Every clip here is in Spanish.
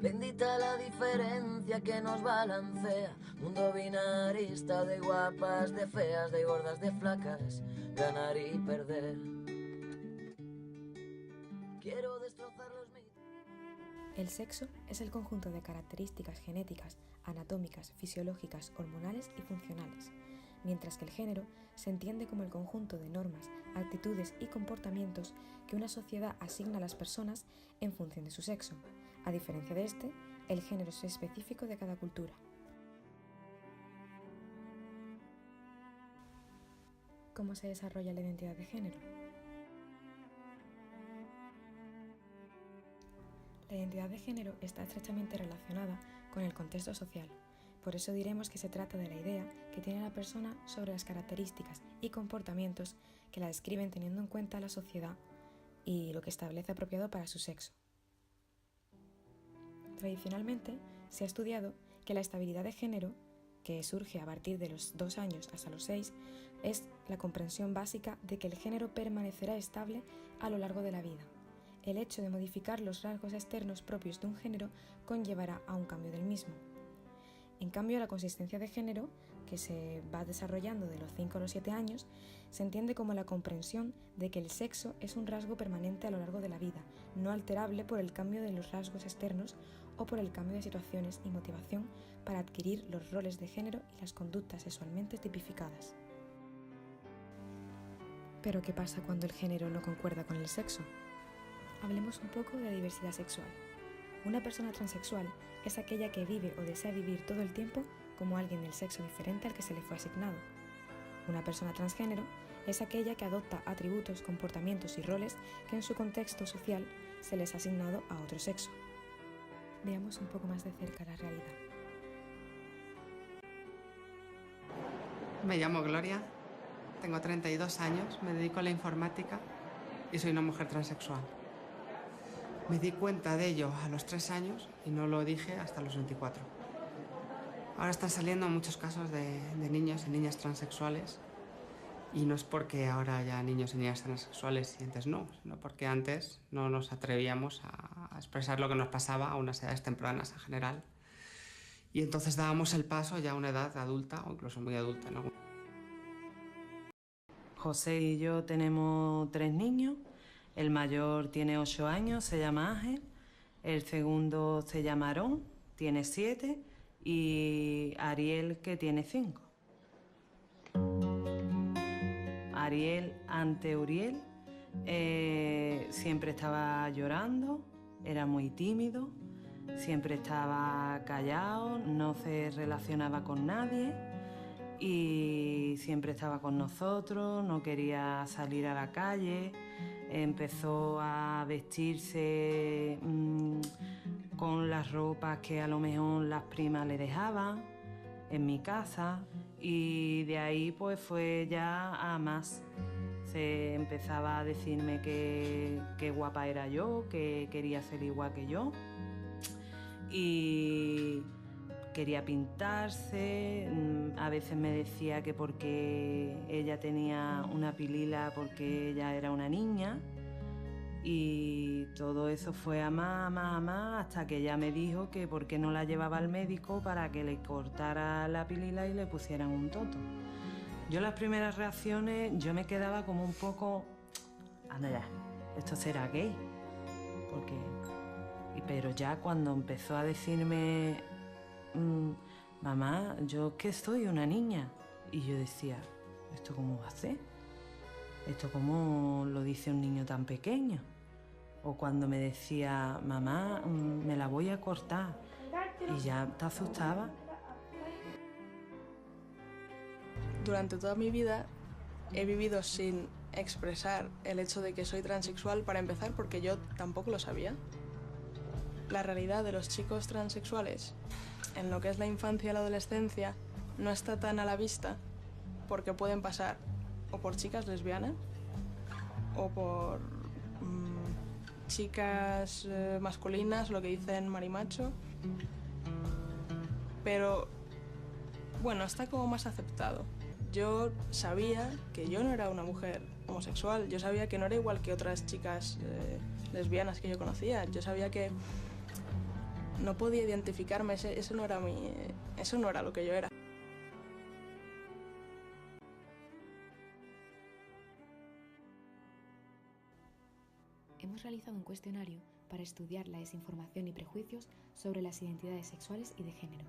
Bendita la diferencia que nos balancea. Mundo binarista de guapas, de feas, de gordas, de flacas. Ganar y perder. Quiero destrozar los mitos. El sexo es el conjunto de características genéticas, anatómicas, fisiológicas, hormonales y funcionales, mientras que el género se entiende como el conjunto de normas, actitudes y comportamientos que una sociedad asigna a las personas en función de su sexo. A diferencia de este, el género es específico de cada cultura. ¿Cómo se desarrolla la identidad de género? La identidad de género está estrechamente relacionada con el contexto social. Por eso diremos que se trata de la idea que tiene la persona sobre las características y comportamientos que la describen teniendo en cuenta la sociedad y lo que establece apropiado para su sexo. Tradicionalmente, se ha estudiado que la estabilidad de género, que surge a partir de los 2 años hasta los 6, es la comprensión básica de que el género permanecerá estable a lo largo de la vida. El hecho de modificar los rasgos externos propios de un género conllevará a un cambio del mismo. En cambio, la consistencia de género, que se va desarrollando de los 5 a los 7 años, se entiende como la comprensión de que el sexo es un rasgo permanente a lo largo de la vida, no alterable por el cambio de los rasgos externos o por el cambio de situaciones y motivación para adquirir los roles de género y las conductas sexualmente tipificadas. ¿Pero qué pasa cuando el género no concuerda con el sexo? Hablemos un poco de la diversidad sexual. Una persona transexual es aquella que vive o desea vivir todo el tiempo como alguien del sexo diferente al que se le fue asignado. Una persona transgénero es aquella que adopta atributos, comportamientos y roles que en su contexto social se les ha asignado a otro sexo. Veamos un poco más de cerca la realidad. Me llamo Gloria, tengo 32 años, me dedico a la informática y soy una mujer transexual. Me di cuenta de ello a los 3 años y no lo dije hasta los 24. Ahora están saliendo muchos casos de niños y niñas transexuales y no es porque ahora haya niños y niñas transexuales y antes no, sino porque antes no nos atrevíamos a expresar lo que nos pasaba a unas edades tempranas en general y entonces dábamos el paso ya a una edad adulta o incluso muy adulta, ¿no? José y yo tenemos 3 niños. El mayor tiene 8 años, se llama Ángel. El segundo se llama Aarón, tiene 7. Y Ariel, que tiene 5. Ariel, ante Uriel, siempre estaba llorando, era muy tímido, siempre estaba callado, no se relacionaba con nadie y siempre estaba con nosotros, no quería salir a la calle. Empezó a vestirse con las ropas que a lo mejor las primas le dejaban en mi casa y de ahí pues fue ya a más. Se empezaba a decirme que guapa era yo, que quería ser igual que yo y quería pintarse. A veces me decía que porque ella tenía una pilila porque ella era una niña y todo eso fue a más hasta que ella me dijo que por qué no la llevaba al médico para que le cortara la pilila y le pusieran un toto. Yo las primeras reacciones yo me quedaba como un poco, anda ya, esto será gay, pero ya cuando empezó a decirme mamá, yo que soy una niña. Y yo decía, ¿esto cómo va a ser? ¿Esto cómo lo dice un niño tan pequeño? O cuando me decía, mamá, me la voy a cortar. Y ya te asustaba. Durante toda mi vida he vivido sin expresar el hecho de que soy transexual, para empezar, porque yo tampoco lo sabía. La realidad de los chicos transexuales en lo que es la infancia y la adolescencia no está tan a la vista porque pueden pasar o por chicas lesbianas o por chicas masculinas, lo que dicen marimacho. Pero bueno, está como más aceptado. Yo sabía que yo no era una mujer homosexual, yo sabía que no era igual que otras chicas lesbianas que yo conocía, yo sabía que no podía identificarme, eso no era lo que yo era. Hemos realizado un cuestionario para estudiar la desinformación y prejuicios sobre las identidades sexuales y de género.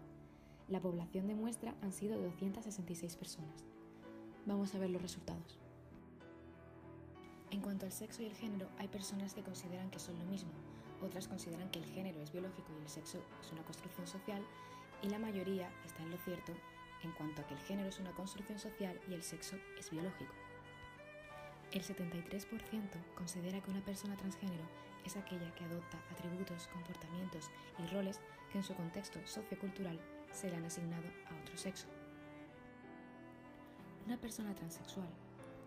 La población de muestra han sido 266 personas. Vamos a ver los resultados. En cuanto al sexo y el género, hay personas que consideran que son lo mismo, otras consideran que el género es biológico y el sexo es una construcción social, y la mayoría está en lo cierto en cuanto a que el género es una construcción social y el sexo es biológico. El 73% considera que una persona transgénero es aquella que adopta atributos, comportamientos y roles que en su contexto sociocultural se le han asignado a otro sexo. Una persona transexual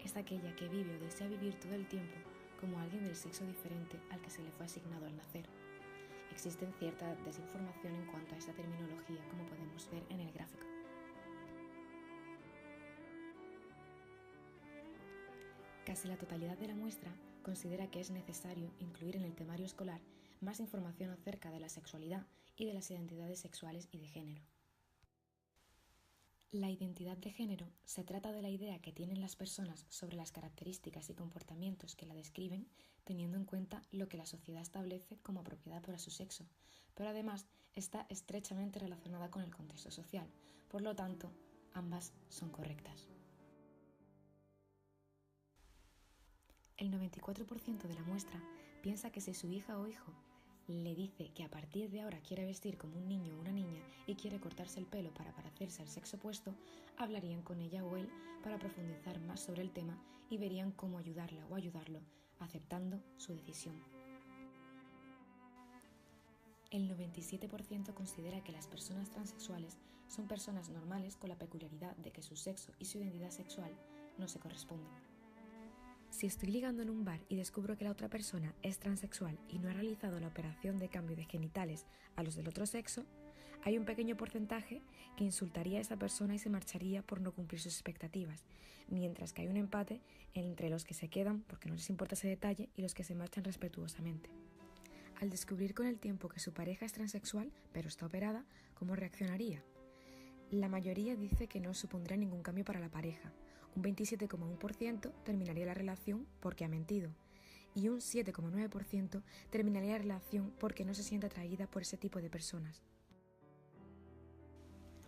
es aquella que vive o desea vivir todo el tiempo como alguien del sexo diferente al que se le fue asignado al nacer. Existe cierta desinformación en cuanto a esta terminología, como podemos ver en el gráfico. Casi la totalidad de la muestra considera que es necesario incluir en el temario escolar más información acerca de la sexualidad y de las identidades sexuales y de género. La identidad de género se trata de la idea que tienen las personas sobre las características y comportamientos que la describen, teniendo en cuenta lo que la sociedad establece como propiedad para su sexo, pero además está estrechamente relacionada con el contexto social, por lo tanto, ambas son correctas. El 94% de la muestra piensa que si su hija o hijo le dice que a partir de ahora quiere vestir como un niño o una niña y quiere cortarse el pelo para parecerse al sexo opuesto, hablarían con ella o él para profundizar más sobre el tema y verían cómo ayudarla o ayudarlo, aceptando su decisión. El 97% considera que las personas transexuales son personas normales con la peculiaridad de que su sexo y su identidad sexual no se corresponden. Si estoy ligando en un bar y descubro que la otra persona es transexual y no ha realizado la operación de cambio de genitales a los del otro sexo, hay un pequeño porcentaje que insultaría a esa persona y se marcharía por no cumplir sus expectativas, mientras que hay un empate entre los que se quedan porque no les importa ese detalle y los que se marchan respetuosamente. Al descubrir con el tiempo que su pareja es transexual, pero está operada, ¿cómo reaccionaría? La mayoría dice que no supondrá ningún cambio para la pareja. Un 27,1% terminaría la relación porque ha mentido y un 7,9% terminaría la relación porque no se siente atraída por ese tipo de personas.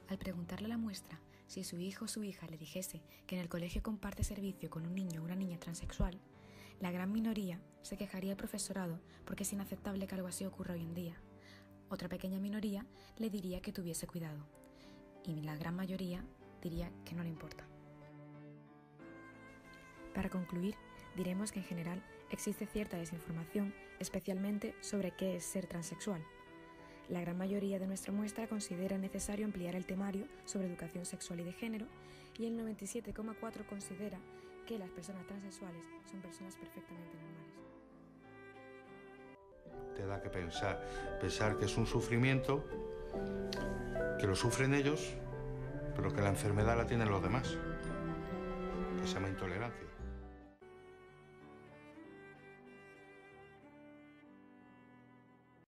Al preguntarle a la muestra si su hijo o su hija le dijese que en el colegio comparte servicio con un niño o una niña transexual, la gran minoría se quejaría al profesorado porque es inaceptable que algo así ocurra hoy en día. Otra pequeña minoría le diría que tuviese cuidado y la gran mayoría diría que no le importa. Para concluir, diremos que en general existe cierta desinformación, especialmente sobre qué es ser transexual. La gran mayoría de nuestra muestra considera necesario ampliar el temario sobre educación sexual y de género, y el 97,4% considera que las personas transexuales son personas perfectamente normales. Te da que pensar que es un sufrimiento, que lo sufren ellos, pero que la enfermedad la tienen los demás, que se llama intolerancia.